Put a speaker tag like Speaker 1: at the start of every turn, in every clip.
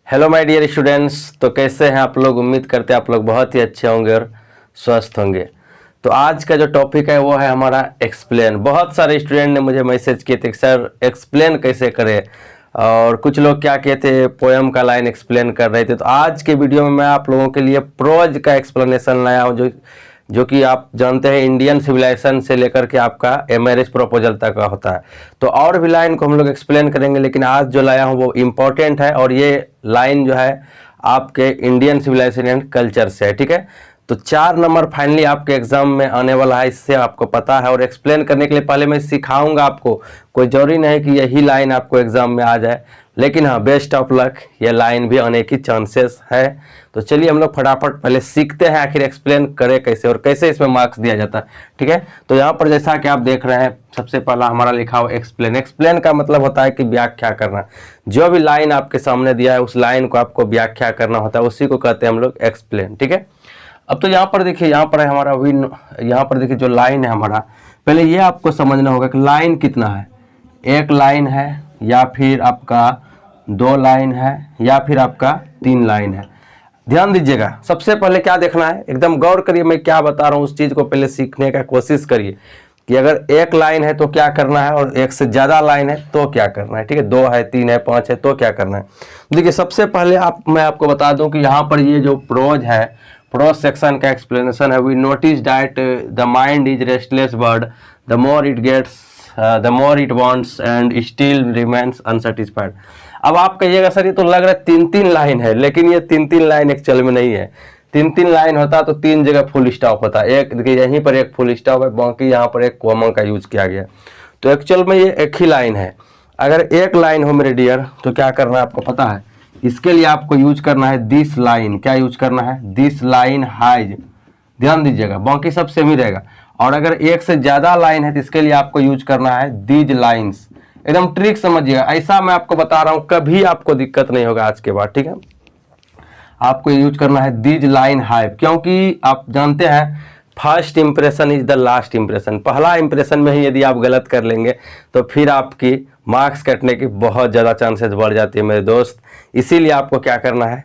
Speaker 1: Hello my dear students. तो कैसे हैं आप लोग? उम्मीद करते हैं आप लोग बहुत ही अच्छे होंगे और स्वस्थ होंगे। तो आज का जो टॉपिक है वो है हमारा एक्सप्लेन। बहुत सारे स्टूडेंट ने मुझे मैसेज किए थे कि सर एक्सप्लेन कैसे करें, और कुछ लोग क्या कहते पोएम का लाइन एक्सप्लेन कर रहे थे। तो आज के वीडियो में मैं आप लोगों के लिए प्रोज का एक्सप्लेनेशन लाया हूँ, जो कि आप जानते हैं इंडियन सिविलाइजेशन से लेकर के आपका मैरिज प्रपोजल तक का होता है। तो और भी लाइन को हम लोग एक्सप्लेन करेंगे, लेकिन आज जो लाया हूँ वो इम्पोर्टेंट है और ये लाइन जो है आपके इंडियन सिविलाइजेशन एंड कल्चर से है। ठीक है, तो 4 नंबर फाइनली आपके एग्जाम में आने वाला है, इससे आपको पता है। और एक्सप्लेन करने के लिए पहले मैं सिखाऊंगा आपको, कोई जरूरी नहीं कि यही लाइन आपको एग्जाम में आ जाए, लेकिन हाँ बेस्ट ऑफ लक, ये लाइन भी आने की चांसेस है। तो चलिए हम लोग फटाफट पहले सीखते हैं आखिर एक्सप्लेन करें कैसे और कैसे इसमें मार्क्स दिया जाता है। ठीक है, तो यहाँ पर जैसा कि आप देख रहे हैं सबसे पहला हमारा लिखा हुआ एक्सप्लेन। एक्सप्लेन का मतलब होता है कि व्याख्या करना। जो भी लाइन आपके सामने दिया है उस लाइन को आपको व्याख्या करना होता है, उसी को कहते हैं हम लोग एक्सप्लेन। ठीक है, अब तो यहाँ पर देखिए, यहाँ पर है हमारा विन। यहाँ पर देखिए जो लाइन है हमारा, पहले ये आपको समझना होगा कि लाइन कितना है। एक लाइन है या फिर आपका 2 लाइन है या फिर आपका 3 लाइन है। ध्यान दीजिएगा, सबसे पहले क्या देखना है, एकदम गौर करिए मैं क्या बता रहा हूँ, उस चीज़ को पहले सीखने का कोशिश करिए कि अगर एक लाइन है तो क्या करना है और एक से ज़्यादा लाइन है तो क्या करना है। ठीक है, 2 है, 3 है, 5 है तो क्या करना है। देखिए सबसे पहले मैं आपको बता दूं कि यहाँ पर ये जो प्रोज है, प्रोज सेक्शन का एक्सप्लेनेशन है। We notice that the mind is restless bird, the more it gets the more it wants and still remains unsatisfied. अब आप कहिएगा सर ये तो लग रहा है 3-3 लाइन है, लेकिन ये 3-3 लाइन एक्चुअल में नहीं है। 3-3 लाइन होता तो 3 जगह फुल स्टॉप होता। एक देखिए यहीं पर एक फुल स्टॉप है, बाकी यहाँ पर एक कॉमा का यूज किया गया। तो एक्चुअल में ये एक ही लाइन है। अगर एक लाइन हो मेरे डियर तो क्या करना है आपको पता है, इसके लिए आपको यूज करना है दिस लाइन। क्या यूज करना है? This line has. ध्यान दीजिएगा, बाकी सब सेम ही रहेगा। और अगर एक से ज्यादा लाइन है तो इसके लिए आपको यूज करना है दीज लाइन्स। एकदम ट्रिक समझिएगा, ऐसा मैं आपको बता रहा हूं, कभी आपको दिक्कत नहीं होगा आज के बाद। ठीक है, आपको यूज करना है दीज लाइन हाइव, क्योंकि आप जानते हैं first impression is the last impression. पहला इंप्रेशन में ही यदि आप गलत कर लेंगे तो फिर आपकी मार्क्स कटने की बहुत ज़्यादा चांसेस बढ़ जाती है मेरे दोस्त। इसीलिए आपको क्या करना है,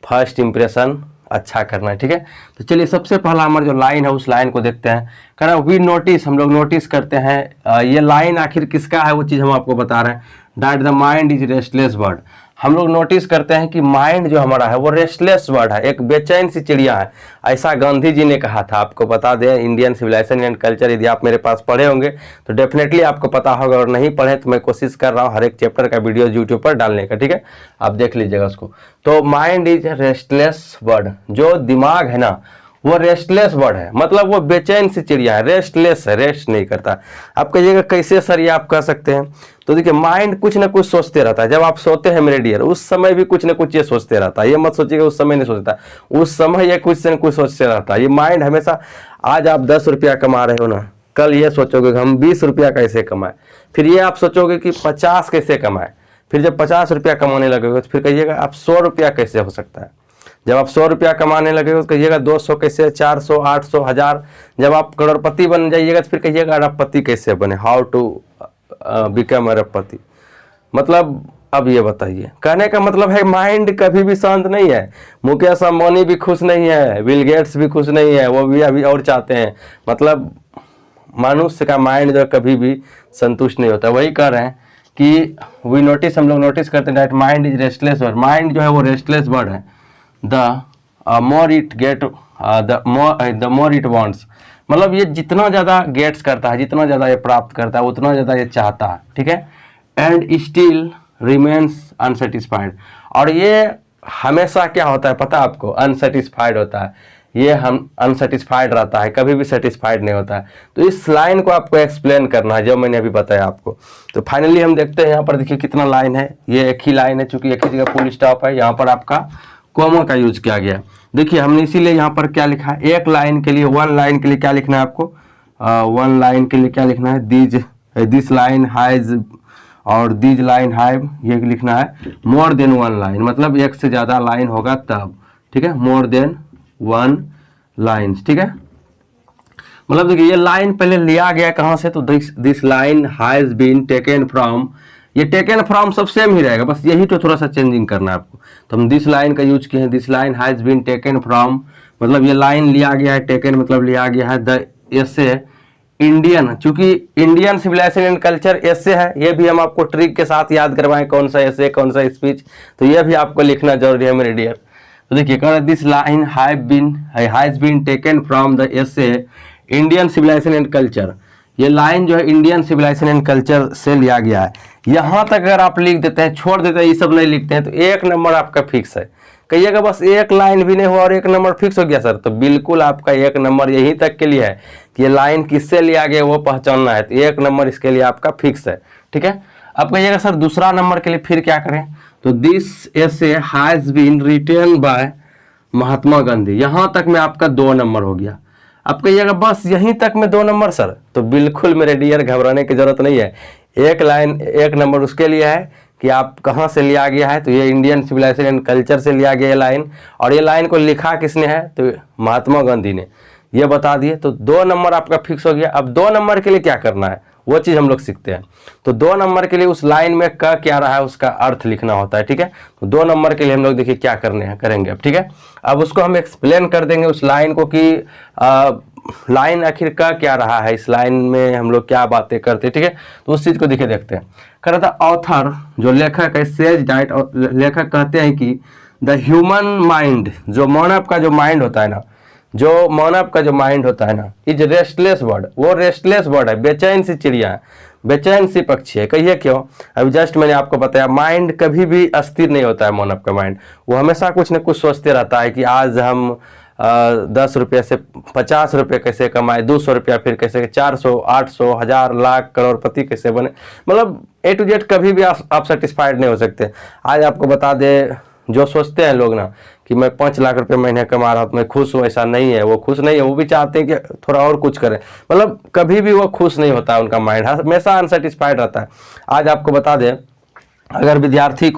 Speaker 1: फर्स्ट इंप्रेशन अच्छा करना है। ठीक है, तो चलिए सबसे पहला हमारा जो लाइन है उस लाइन को देखते हैं। कहना वी नोटिस, हम लोग नोटिस करते हैं। ये लाइन आखिर किसका है वो चीज़ हम आपको बता रहे हैं। That the mind is restless bird. हम लोग नोटिस करते हैं कि माइंड जो हमारा है वो रेस्टलेस बर्ड है, एक बेचैन सी चिड़िया है। ऐसा गांधी जी ने कहा था। आपको बता दें इंडियन सिविलाइजेशन एंड कल्चर यदि आप मेरे पास पढ़े होंगे तो डेफिनेटली आपको पता होगा, और नहीं पढ़े तो मैं कोशिश कर रहा हूँ हर एक चैप्टर का वीडियो यूट्यूब पर डालने का। ठीक है, आप देख लीजिएगा उसको। तो माइंड इज रेस्टलेस बर्ड, जो दिमाग है ना वो रेस्टलेस बर्ड है, मतलब वो बेचैन सी चिड़िया है, रेस्टलेस है, रेस्ट नहीं करता। आप कहिएगा कैसे सर ये आप कह सकते हैं? तो देखिए माइंड कुछ ना कुछ सोचते रहता है। जब आप सोते हैं मेरे डियर उस समय भी कुछ ना कुछ ये सोचते रहता है। ये मत सोचिएगा उस समय नहीं सोचता, उस समय ये कुछ न कुछ सोचते रहता है। ये माइंड हमेशा, आज आप 10 रुपया कमा रहे हो ना, कल ये सोचोगे कि हम 20 रुपया कैसे कमाए, फिर ये आप सोचोगे कि 50 कैसे कमाए, फिर जब 50 रुपया कमाने लगोगे तो फिर कहिएगा आप 100 रुपया कैसे हो सकता है। जब आप 100 रुपया कमाने लगेगा तो कहिएगा 200 कैसे, 400, 800, 1000। जब आप करोड़पति बन जाइएगा तो फिर कहिएगा अरबपति कैसे बने, हाउ टू बिकम अरबपति। मतलब अब ये बताइए, कहने का मतलब है माइंड कभी भी शांत नहीं है। मुकेश अंबानी भी खुश नहीं है, बिल गेट्स भी खुश नहीं है, वो भी अभी और चाहते हैं। मतलब मनुष्य का माइंड जो कभी भी संतुष्ट नहीं होता। वही कह रहे हैं कि वी नोटिस, हम लोग नोटिस करते हैं that mind is restless bird. Mind जो है वो रेस्टलेस बर्ड है। The more it get the more it wants, मतलब ये जितना ज़्यादा गेट्स करता है, जितना ज़्यादा ये प्राप्त करता है उतना ज़्यादा ये चाहता है। ठीक है, एंड स्टिल रिमेन्स अनसेटिस्फाइड। और ये हमेशा क्या होता है पता है आपको? अनसेटिस्फाइड होता है। ये हम अनसेटिस्फाइड रहता है, कभी भी सेटिस्फाइड नहीं होता है। तो इस लाइन को आपको एक्सप्लेन करना है जो मैंने अभी बताया आपको। तो फाइनली हम देखते हैं यहाँ पर, देखिए कितना लाइन है। ये एक ही लाइन है, चूंकि एक ही जगह फुल स्टॉप है, यहाँ पर आपका कॉमा का यूज किया गया। देखिए हमने इसीलिए यहाँ पर क्या लिखा है, एक लाइन के लिए, 1 लाइन के लिए क्या लिखना है आपको? 1 लाइन के लिए क्या लिखना है? दिस लाइन हाइज और दीज लाइन हाइव, ये लिखना है मोर देन 1 लाइन, मतलब एक से ज्यादा लाइन होगा तब। ठीक है, मोर देन 1 लाइन्स। ठीक है, मतलब देखिए ये लाइन पहले लिया गया कहाँ से? तो this line has been taken from ये टेकन फ्रॉम सब सेम ही रहेगा, बस यही तो थोड़ा सा चेंजिंग करना है आपको। तो हम दिस लाइन का यूज किए हैं, this line has been taken from, मतलब ये लाइन लिया गया है, टेकन मतलब लिया गया है द एसे इंडियन, चूंकि इंडियन सिविलाइजेशन एंड कल्चर एसे है, ये भी हम आपको ट्रिक के साथ याद करवाएं कौन सा एसे कौन सा स्पीच, तो ये भी आपको लिखना जरूरी है मेरे डियर। तो देखिए कह रहा है this line has been taken from the essay Indian civilization and culture, ये लाइन जो है इंडियन सिविलाइजेशन एंड कल्चर से लिया गया है। यहाँ तक अगर आप लिख देते हैं, छोड़ देते हैं, ये सब नहीं लिखते हैं, तो 1 नंबर आपका फिक्स है। कहिएगा बस एक लाइन भी नहीं हुआ और 1 नंबर फिक्स हो गया सर, तो बिल्कुल आपका 1 नंबर यहीं तक के लिए है कि ये लाइन किससे लिया गया वो पहचानना है, तो 1 नंबर इसके लिए आपका फिक्स है। ठीक है, अब कहिएगा सर दूसरा नंबर के लिए फिर क्या करें, तो this essay has been written by Mahatma Gandhi, यहाँ तक में आपका 2 नंबर हो गया। अब कहिएगा बस यहीं तक में 2 नंबर सर, तो बिल्कुल मेरे डियर घबराने की जरूरत नहीं है। 1 लाइन 1 नंबर उसके लिए है कि आप कहाँ से लिया गया है, तो ये इंडियन सिविलाइजेशन एंड कल्चर से लिया गया ये लाइन, और ये लाइन को लिखा किसने है, तो महात्मा गांधी ने, ये बता दिए, तो 2 नंबर आपका फिक्स हो गया। अब 2 नंबर के लिए क्या करना है वो चीज़ हम लोग सीखते हैं। तो 2 नंबर के लिए उस लाइन में क क्या रहा है उसका अर्थ लिखना होता है। ठीक है, तो 2 नंबर के लिए हम लोग देखिए क्या करेंगे अब। ठीक है, अब उसको हम एक्सप्लेन कर देंगे उस लाइन को कि लाइन आखिर का क्या रहा है, इस लाइन में हम लोग क्या बातें करते हैं। ठीक है, तो उस चीज़ को देखिए देखते हैं। कह रहा था ऑथर जो लेखक है सेज डाइट, और लेखक कहते हैं कि द ह्यूमन माइंड, जो मानव का जो माइंड होता है ना, जो मानव का जो माइंड होता है ना, इज रेस्टलेस बर्ड, वो रेस्टलेस बर्ड है, बेचैन सी चिड़िया है, बेचैन सी पक्षी है। कहिए क्यों, अभी जस्ट मैंने आपको बताया माइंड कभी भी अस्थिर नहीं होता है मानव का माइंड, वो हमेशा कुछ न कुछ सोचते रहता है कि आज हम 10 रुपये से 50 रुपये कैसे कमाए, 200 रुपया फिर कैसे, 400, 800, 1000, लाख, करोड़पति कैसे बने, मतलब A to Z कभी भी आप सेटिस्फाइड नहीं हो सकते। आज आपको बता दे, जो सोचते हैं लोग ना कि मैं 5 लाख रुपए महीने कमा रहा हूँ मैं खुश हूँ, ऐसा नहीं है, वो खुश नहीं है, वो भी चाहते हैं कि थोड़ा और कुछ करें, मतलब कभी भी वो खुश नहीं होता है, उनका माइंड हमेशा अनसेटिस्फाइड रहता है। आज आपको बता दें, अगर विद्यार्थी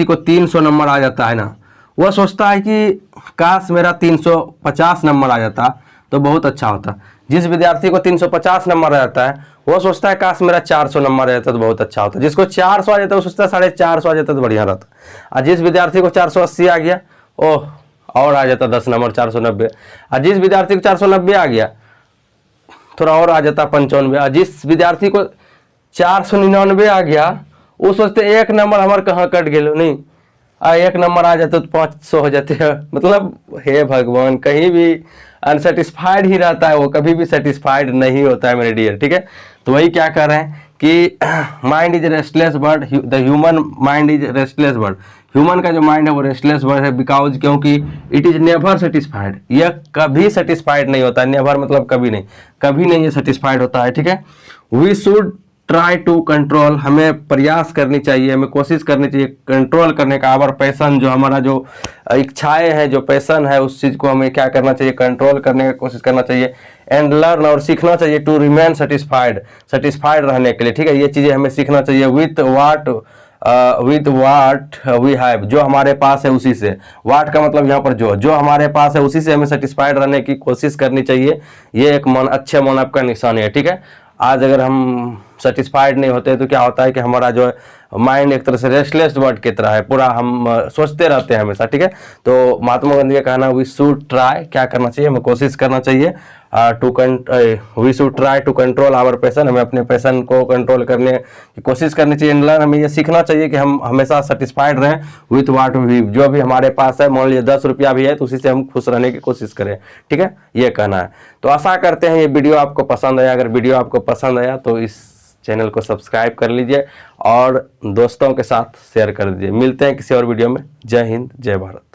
Speaker 1: को 300 नंबर आ जाता है ना, वह सोचता है कि काश मेरा 350 नंबर आ जाता तो बहुत अच्छा होता। जिस विद्यार्थी को 350 नंबर आ जाता है वो सोचता है काश मेरा 400 नंबर आ जाता तो बहुत अच्छा होता। जिसको 400 आ जाता है वो सोचता है 450 आ जाता तो बढ़िया रहता। और जिस विद्यार्थी को 480 आ गया, ओह और आ जाता 10 नंबर 490। और जिस विद्यार्थी को 490 आ गया थोड़ा और आ जाता 95। और जिस विद्यार्थी को 499 आ गया वो सोचते 1 नंबर हमारे कहाँ कट गए, नहीं 1 नंबर आ जाते तो 500 हो जाते हैं। मतलब हे भगवान, कहीं भी अनसेटिस्फाइड ही रहता है, वो कभी भी सेटिस्फाइड नहीं होता है मेरे डियर। ठीक है, तो वही क्या कर रहे हैं कि mind is restless bird, the human mind is restless bird, human का जो माइंड है वो रेस्टलेस बर्ड है, बिकॉज क्योंकि इट इज नेवर सेटिस्फाइड, यह कभी सेटिस्फाइड नहीं होता है। नेवर मतलब कभी नहीं ये सेटिस्फाइड होता है। ठीक है, we should try to control, हमें प्रयास करनी चाहिए, हमें कोशिश करनी चाहिए कंट्रोल करने का। आवर पैशन, जो हमारा जो इच्छाएं हैं, जो पैशन है, उस चीज़ को हमें क्या करना चाहिए, कंट्रोल करने की कोशिश करना चाहिए। एंड लर्न, और सीखना चाहिए टू रिमेन सेटिस्फाइड रहने के लिए। ठीक है, ये चीज़ें हमें सीखना चाहिए। विथ वाट वी हैव, जो हमारे पास है उसी से, वाट का मतलब यहाँ पर जो हमारे पास है उसी से हमें सेटिस्फाइड रहने की कोशिश करनी चाहिए। ये एक अच्छे मानव का निशानी है। ठीक है, आज अगर हम सेटिस्फाइड नहीं होते तो क्या होता है कि हमारा जो माइंड एक तरह से रेस्टलेस बर्ड की तरह है, पूरा हम सोचते रहते हैं हमेशा। ठीक है, तो महात्मा गांधी का कहना वी शुड ट्राई, क्या करना चाहिए, हमें कोशिश करना चाहिए we should try to control our passion, हमें अपने पैशन को कंट्रोल करने की कोशिश करनी चाहिए। लर्न, हमें ये सीखना चाहिए कि हम हमेशा सेटिस्फाइड रहें विथ वाट वी, जो भी हमारे पास है, मान लीजिए 10 रुपया भी है तो उसी से हम खुश रहने की कोशिश करें। ठीक है, ये कहना है। तो आशा करते हैं ये वीडियो आपको पसंद आया। अगर वीडियो आपको पसंद आया तो इस चैनल को सब्सक्राइब कर लीजिए और दोस्तों के साथ शेयर कर दीजिए। मिलते हैं किसी और वीडियो में। जय हिंद, जय भारत।